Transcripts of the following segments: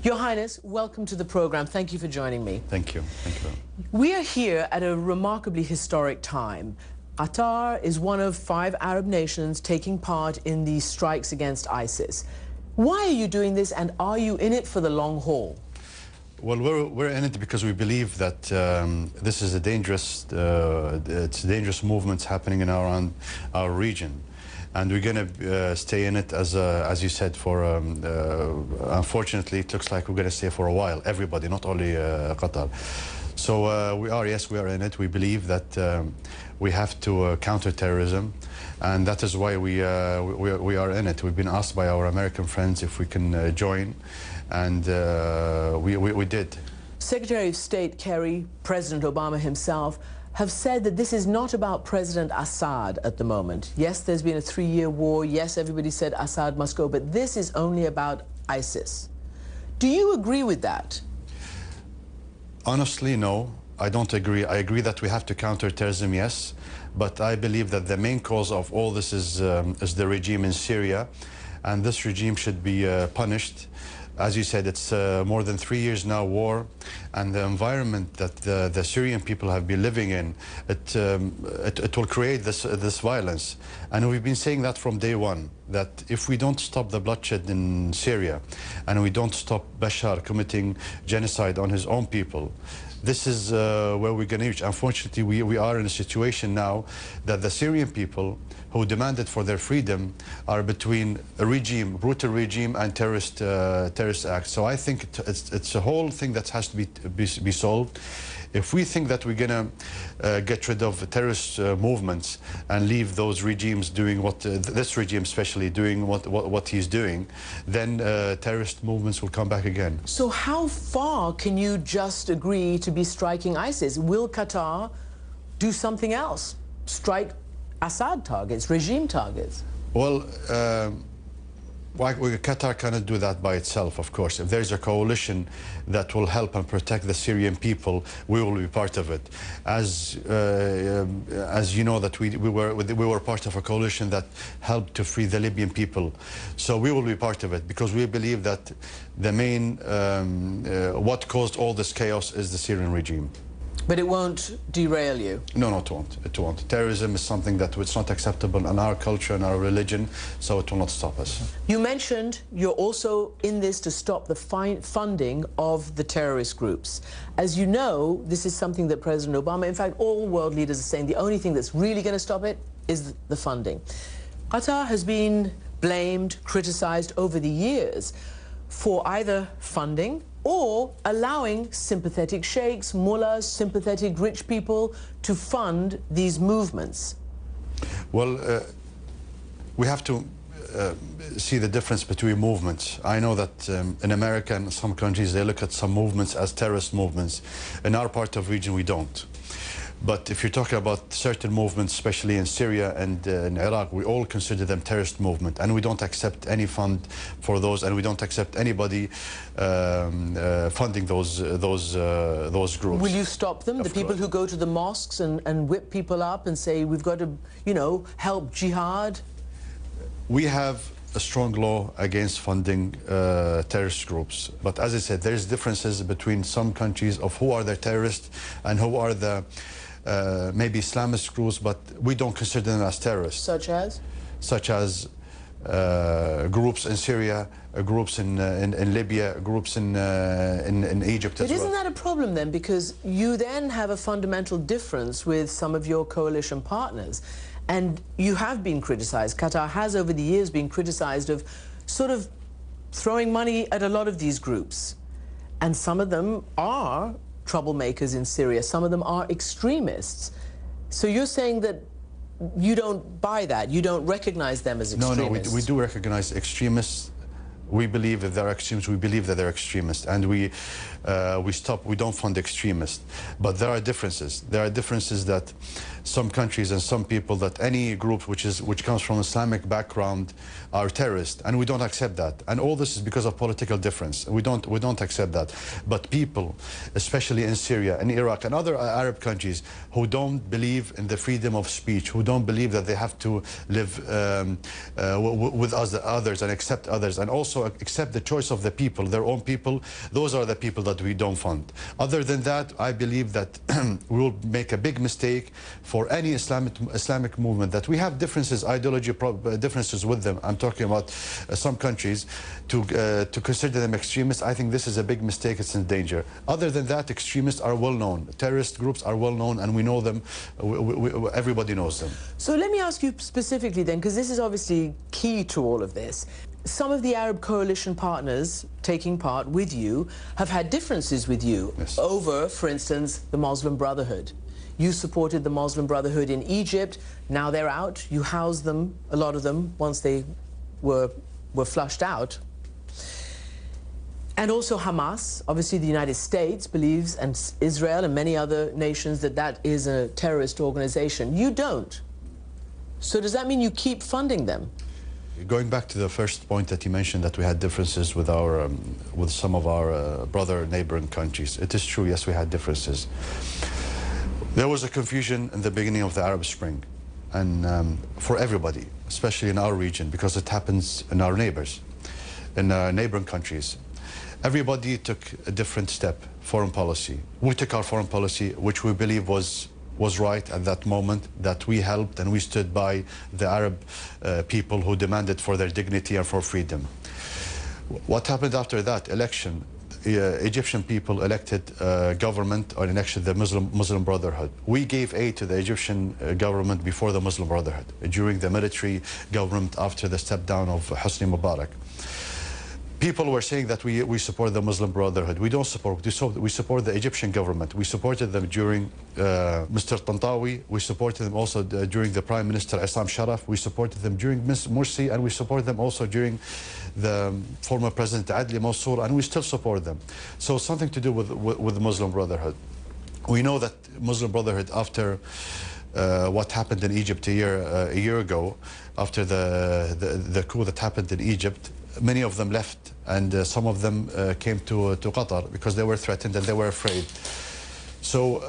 Your Highness, welcome to the program. Thank you for joining me. Thank you. Thank you. We are here at a remarkably historic time. Qatar is one of 5 Arab nations taking part in the strikes against ISIS. Why are you doing this, and are you in it for the long haul? Well, we're in it because we believe that this is a dangerous, dangerous movements happening in around our region, and we're going to stay in it as you said, for unfortunately it looks like we're going to stay for a while. Everybody, not only Qatar. So we are in it. We believe that we have to counter terrorism, and that is why we are in it. We've been asked by our American friends if we can join, and we did. Secretary of State Kerry, President Obama himself have said that this is not about President Assad at the moment. Yes, there's been a 3-year war. Yes, everybody said Assad must go, but this is only about ISIS. Do you agree with that? Honestly, no, I don't agree. I agree that we have to counter terrorism, yes, but I believe that the main cause of all this is the regime in Syria, and this regime should be punished. As you said, it's more than 3 years now war, and the environment that the Syrian people have been living in, it will create this violence. And we've been saying that from day one, that if we don't stop the bloodshed in Syria, and we don't stop Bashar committing genocide on his own people, this is where we're going to reach. Unfortunately, we are in a situation now that the Syrian people who demanded for their freedom are between a regime, brutal regime, and terrorist acts. So I think it's a whole thing that has to be solved. If we think that we're going to get rid of terrorist movements and leave those regimes doing what, this regime especially, doing what he's doing, then terrorist movements will come back again. So how far can you just agree to be striking ISIS? Will Qatar do something else? Strike Assad targets, regime targets? Well, Qatar cannot do that by itself, of course. If there's a coalition that will help and protect the Syrian people, we will be part of it. As you know, that we were part of a coalition that helped to free the Libyan people. So we will be part of it because we believe that the main, what caused all this chaos is the Syrian regime. But it won't derail you? No, it won't. It won't. Terrorism is something that it's not acceptable in our culture and our religion, so it will not stop us. You mentioned you're also in this to stop the funding of the terrorist groups. As you know, this is something that President Obama, in fact, all world leaders are saying the only thing that's really going to stop it is the funding. Qatar has been blamed, criticized over the years for either funding or allowing sympathetic sheikhs, mullahs, sympathetic rich people to fund these movements. Well, we have to see the difference between movements. I know that in America and some countries they look at some movements as terrorist movements. In our part of the region we don't. But if you're talking about certain movements, especially in Syria and in Iraq, we all consider them terrorist movement, and we don't accept any fund for those, and we don't accept anybody funding those groups. Will you stop them? The people who go to the mosques and whip people up and say we've got to, you know, help jihad? We have a strong law against funding terrorist groups, but as I said, there's differences between some countries of who are the terrorists and who are the maybe Islamist groups, but we don't consider them as terrorists. Such as? Such as groups in Syria, groups in Libya, groups in Egypt as well. But isn't that a problem then? Because you then have a fundamental difference with some of your coalition partners. And you have been criticized. Qatar has over the years been criticized of sort of throwing money at a lot of these groups. And some of them are troublemakers in Syria. Some of them are extremists. So you're saying that you don't buy that? You don't recognize them as extremists? No, we do recognize extremists. We believe that they're extremists. We believe that they're extremists, and we don't fund extremists. But there are differences. There are differences that some countries and some people, that any group which comes from Islamic background are terrorists, and we don't accept that. And all this is because of political difference. We don't accept that. But people, especially in Syria and Iraq and other Arab countries, who don't believe in the freedom of speech, who don't believe that they have to live with others and accept others, and also also accept the choice of the people, their own people. Those are the people that we don't fund. Other than that, I believe that we will make a big mistake for any Islamic movement that we have differences, ideology differences with them. I'm talking about some countries to consider them extremists. I think this is a big mistake. It's in danger. Other than that, extremists are well known. Terrorist groups are well known, and we know them. Everybody knows them. So let me ask you specifically then, because this is obviously key to all of this. Some of the Arab coalition partners taking part with you have had differences with you over, for instance, the Muslim Brotherhood. You supported the Muslim Brotherhood in Egypt. Now they're out. You housed them, a lot of them, once they were flushed out. And also Hamas. Obviously, the United States believes, and Israel and many other nations, that that is a terrorist organization. You don't. So does that mean you keep funding them? Going back to the first point that you mentioned, that we had differences with our with some of our brother neighboring countries. It is true, yes, we had differences. There was a confusion in the beginning of the Arab Spring, and for everybody, especially in our region, because it happens in our neighbors, in neighboring countries. Everybody took a different step, foreign policy. We took our foreign policy, which we believe was right at that moment, that we helped and we stood by the Arab people who demanded for their dignity and for freedom. What happened after that election? Egyptian people elected government or elected the Muslim Brotherhood. We gave aid to the Egyptian government before the Muslim Brotherhood, during the military government after the step down of Hosni Mubarak. People were saying that we support the Muslim Brotherhood. We don't support, we support the Egyptian government. We supported them during Mr. Tantawi. We supported them also during the Prime Minister Issam Sharaf. We supported them during Ms. Morsi, and we support them also during the former President Adli Mansour, and we still support them. So something to do with the Muslim Brotherhood. We know that Muslim Brotherhood, after what happened in Egypt a year ago, after the coup that happened in Egypt, many of them left, and some of them came to Qatar because they were threatened and they were afraid. So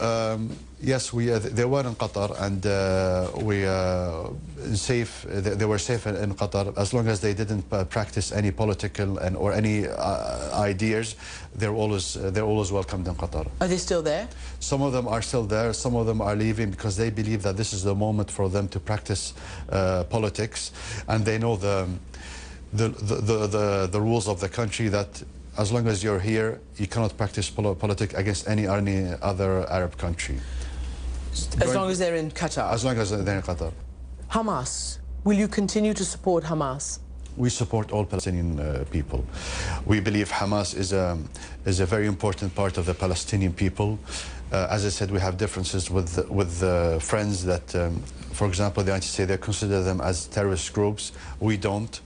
yes, they were in Qatar, and they were safe in Qatar as long as they didn't practice any political or any ideas. They're always welcomed in Qatar. Are they still there? Some of them are still there. Some of them are leaving because they believe that this is the moment for them to practice politics, and they know the rules of the country, that as long as you're here, you cannot practice politics against any other Arab country. As long as they're in Qatar? As long as they're in Qatar. Hamas. Will you continue to support Hamas? We support all Palestinian people. We believe Hamas is a very important part of the Palestinian people. As I said, we have differences with friends that, for example, the United States, they consider them as terrorist groups. We don't.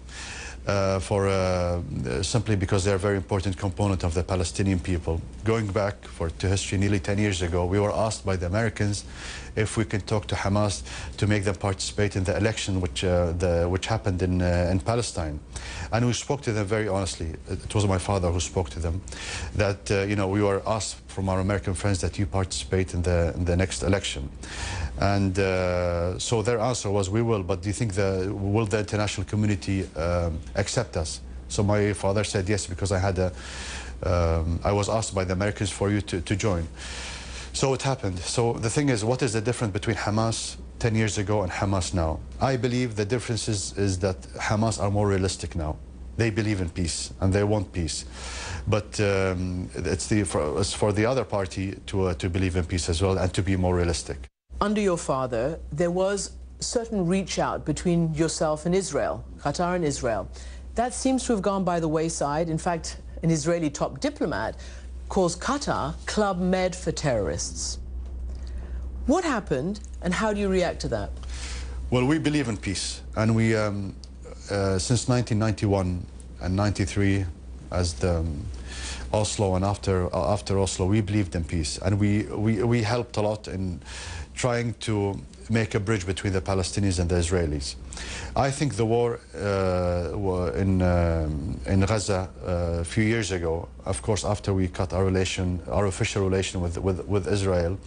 Simply because they're a very important component of the Palestinian people. Going back to history, nearly 10 years ago, we were asked by the Americans if we can talk to Hamas to make them participate in the election which happened in Palestine. And we spoke to them very honestly. It was my father who spoke to them, that we were asked from our American friends that you participate in the next election. And so their answer was, we will, but do you think will the international community accept us? So my father said yes, because I was asked by the Americans for you to join. So it happened. So the thing is, what is the difference between Hamas 10 years ago and Hamas now? I believe the difference is that Hamas are more realistic now. They believe in peace and they want peace. But it's for the other party to believe in peace as well and to be more realistic. Under your father, there was certain reach out between yourself and Israel, Qatar and Israel. That seems to have gone by the wayside. In fact, an Israeli top diplomat calls Qatar Club Med for terrorists. What happened, and how do you react to that? Well, we believe in peace, and we, since 1991 and 93, as the Oslo and after Oslo, we believed in peace, and we helped a lot in trying to make a bridge between the Palestinians and the Israelis. I think the war in Gaza a few years ago, of course, after we cut our official relation with Israel,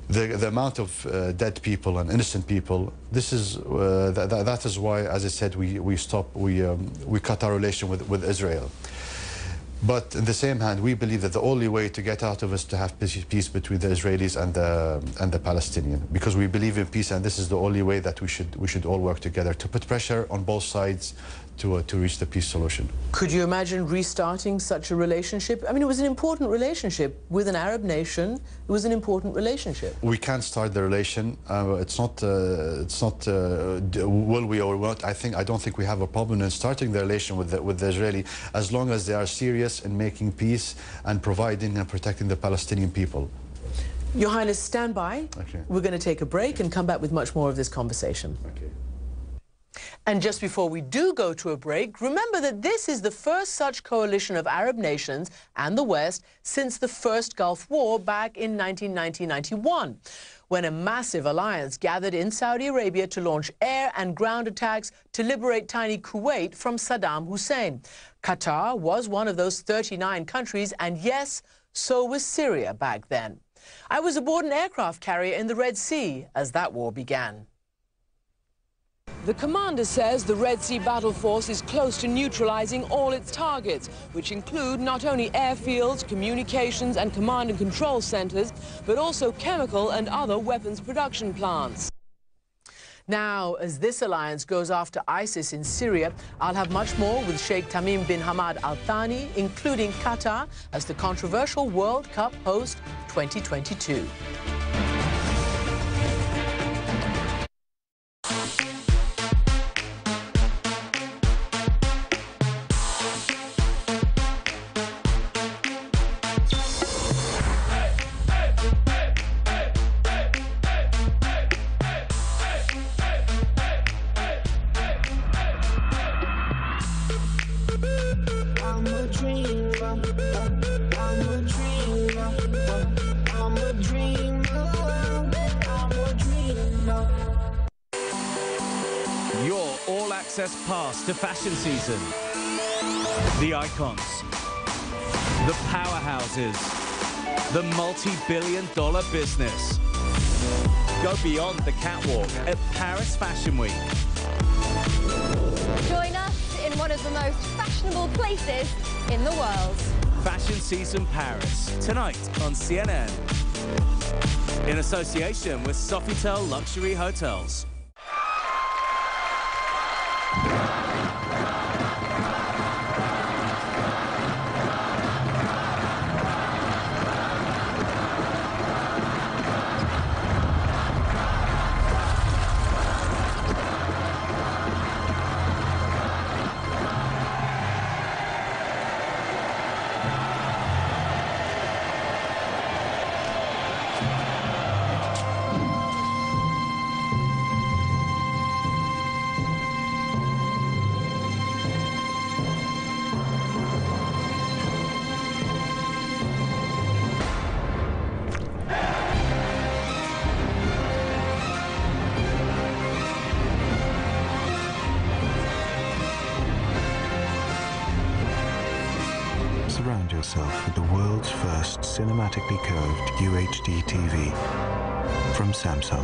the amount of dead people and innocent people, this is that is why, as I said, we cut our relation with Israel. But in the same hand, we believe that the only way to get out of is to have peace between the Israelis and the Palestinians, because we believe in peace, and this is the only way that we should all work together to put pressure on both sides to reach the peace solution. Could you imagine restarting such a relationship? I mean, it was an important relationship with an Arab nation. It was an important relationship. We can't start the relation. It's not will we or not. I don't think we have a problem in starting the relation with the Israeli, as long as they are serious in making peace and providing and protecting the Palestinian people. Your Highness, stand by. Okay. We're going to take a break and come back with much more of this conversation. Okay. And just before we do go to a break, remember that this is the first such coalition of Arab nations and the West since the first Gulf War back in 1990-91, when a massive alliance gathered in Saudi Arabia to launch air and ground attacks to liberate tiny Kuwait from Saddam Hussein. Qatar was one of those 39 countries, and yes, so was Syria back then. I was aboard an aircraft carrier in the Red Sea as that war began. The commander says the Red Sea battle force is close to neutralizing all its targets, which include not only airfields, communications and command and control centers, but also chemical and other weapons production plants. Now, as this alliance goes after ISIS in Syria, I'll have much more with Sheikh Tamim bin Hamad Al Thani, including Qatar as the controversial World Cup host 2022. Pass to fashion season. The icons, the powerhouses, the multi-billion-dollar business. Go beyond the catwalk at Paris Fashion Week. Join us in one of the most fashionable places in the world. Fashion Season Paris, tonight on CNN. In association with Sofitel Luxury Hotels. Surround yourself with the world's first cinematically curved UHD TV from Samsung.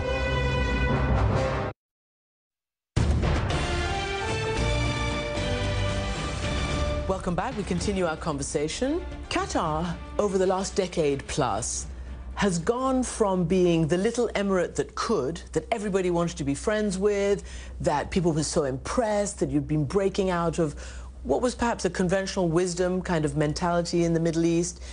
Welcome back. We continue our conversation. Qatar, over the last decade plus, has gone from being the little emirate that could, that everybody wanted to be friends with, that people were so impressed that you'd been breaking out of what was perhaps a conventional wisdom kind of mentality in the Middle East,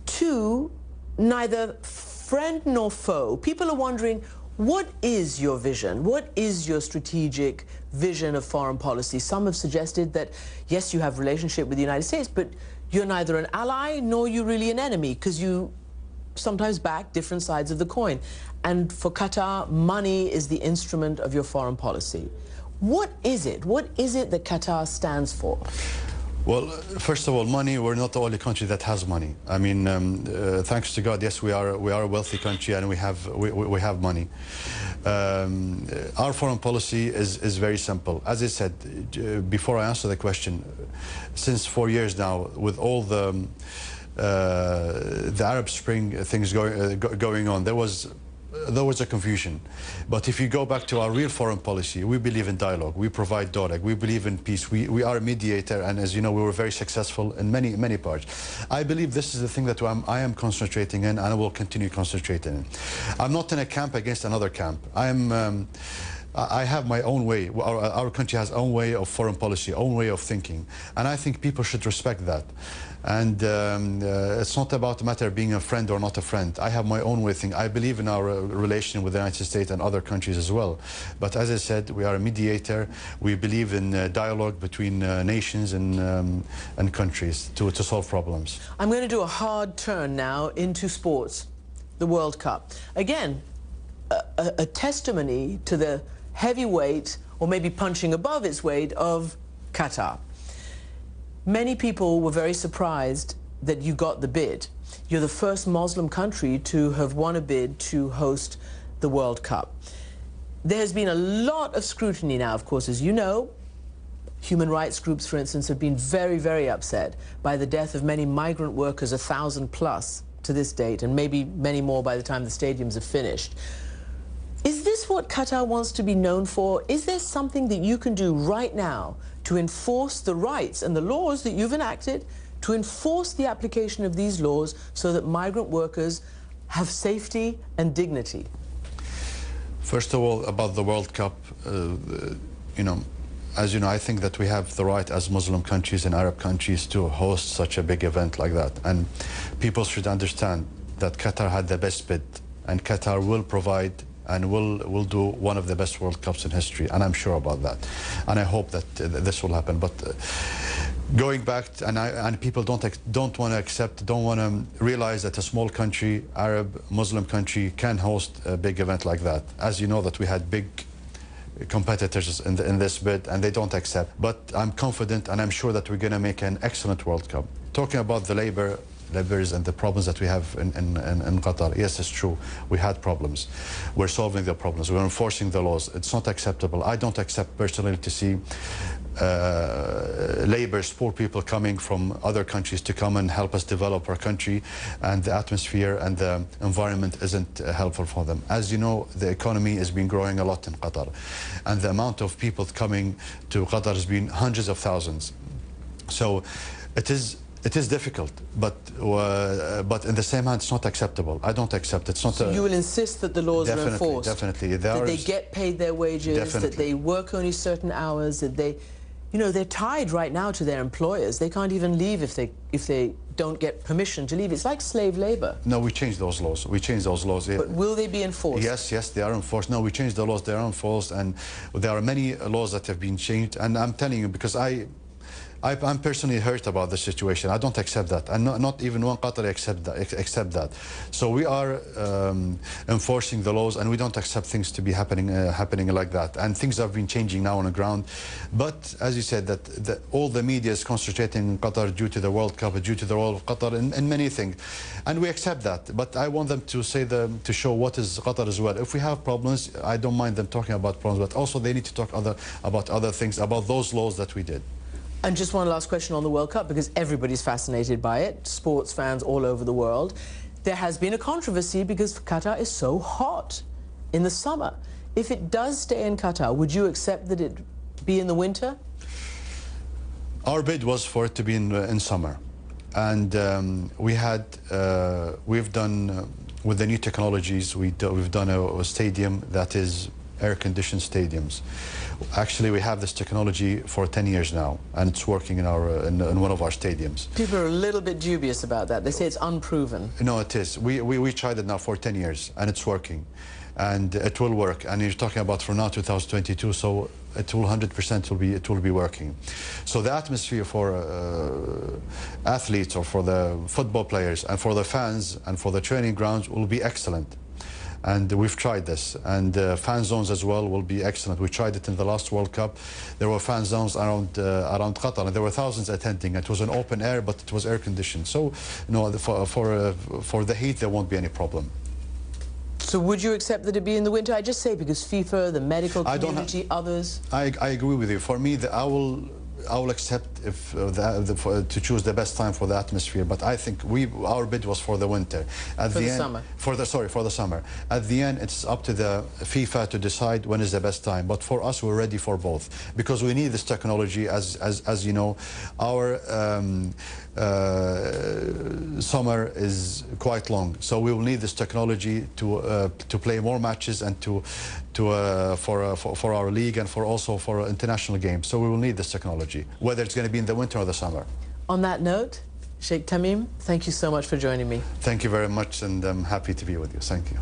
to neither friend nor foe. People are wondering, what is your vision? What is your strategic vision of foreign policy? Some have suggested that, yes, you have a relationship with the United States, but you're neither an ally nor you're really an enemy, because you sometimes back different sides of the coin. And for Qatar, money is the instrument of your foreign policy. What is it? What is it that Qatar stands for? Well, first of all, money. We're not the only country that has money. I mean, thanks to God, yes, we are a wealthy country, and we have money. Our foreign policy is very simple. As I said before I answer the question, since 4 years now, with all the the Arab Spring things going on, there was a confusion. But if you go back to our real foreign policy, we believe in dialogue, we provide dialogue, we believe in peace, we are a mediator, and as you know, we were very successful in many parts. I believe this is the thing that I am concentrating in, and I will continue concentrating in. I'm not in a camp against another camp. I have my own way. Our country has own way of foreign policy, own way of thinking, and I think people should respect that. And it's not about a matter of being a friend or not a friend. I have my own way of thinking. I believe in our relation with the United States and other countries as well. But as I said, we are a mediator. We believe in dialogue between nations and countries to solve problems. I'm going to do a hard turn now into sports, the World Cup. Again, a testimony to the heavyweight, or maybe punching above its weight, of Qatar. Many people were very surprised that you got the bid. You're the first Muslim country to have won a bid to host the World Cup. There has been a lot of scrutiny now, of course, as you know. Human rights groups, for instance, have been very upset by the death of many migrant workers, 1,000 plus to this date, and maybe many more by the time the stadiums are finished. Is this what Qatar wants to be known for? Is there something that you can do right now to enforce the rights and the laws that you've enacted, to enforce the application of these laws so that migrant workers have safety and dignity? First of all, about the World Cup, you know, as you know, I think that we have the right as Muslim countries and Arab countries to host such a big event like that. And people should understand that Qatar had the best bid, and Qatar will provide and will do one of the best World Cups in history, and I'm sure about that, and I hope that this will happen. But going back, and people don't want to accept, don't want to realize that a small country, Arab Muslim country, can host a big event like that. As you know, that we had big competitors in this bid, and they don't accept. But I'm confident, and I'm sure that we're going to make an excellent World Cup. Talking about the labors and the problems that we have in Qatar, yes, it's true. We had problems. We're solving the problems. We're enforcing the laws. It's not acceptable. I don't accept personally to see laborers, poor people coming from other countries to come and help us develop our country, and the atmosphere and the environment isn't helpful for them. As you know, the economy has been growing a lot in Qatar, and the amount of people coming to Qatar has been hundreds of thousands. So it is difficult, but in the same hand, it's not acceptable. I don't accept it. It's not. So you will insist that the laws are enforced. Definitely, that they get paid their wages. Definitely. That they work only certain hours. That they, you know, they're tied right now to their employers. They can't even leave if they don't get permission to leave. It's like slave labor. No, we changed those laws. We changed those laws. But will they be enforced? Yes, they are enforced. No, we changed the laws. They are enforced, and there are many laws that have been changed. And I'm telling you, because I'm personally hurt about the situation. I don't accept that, and not even one Qatari accept that. So we are enforcing the laws, and we don't accept things to be happening like that. And things have been changing now on the ground. But as you said, that all the media is concentrating in Qatar due to the World Cup, due to the role of Qatar in many things, and we accept that. But I want them to to show what is Qatar as well. If we have problems, I don't mind them talking about problems, but also they need to talk about other things, about those laws that we did. And just one last question on the World Cup, because everybody's fascinated by it, sports fans all over the world. There has been a controversy because Qatar is so hot in the summer. If it does stay in Qatar, would you accept that it be in the winter? Our bid was for it to be in summer. And we've done, with the new technologies, we've done a stadium that is air-conditioned stadiums. Actually, we have this technology for 10 years now, and it's working in one of our stadiums. People are a little bit dubious about that. They say it's unproven. No, it is. We tried it now for 10 years, and it's working. And it will work. And you're talking about from now 2022, so it will 100% will be working. So the atmosphere for athletes, or for the football players, and for the fans, and for the training grounds will be excellent. And we've tried this, and fan zones as well will be excellent. We tried it in the last World Cup. There were fan zones around Qatar, and there were thousands attending. It was an open air, but it was air conditioned. So, no, for the heat, there won't be any problem. So would you accept that it be in the winter? I just say because FIFA, the medical community, others. I agree with you. For me, I will accept if to choose the best time for the atmosphere, but I think our bid was for the winter. At for the end, summer. For the summer. At the end, it's up to the FIFA to decide when is the best time. But for us, we're ready for both because we need this technology. As you know, our summer is quite long, so we will need this technology to play more matches and for our league and also for international games. So we will need this technology, whether it's going to be in the winter or the summer. On that note, Sheikh Tamim, thank you so much for joining me. Thank you very much, and I'm happy to be with you. Thank you.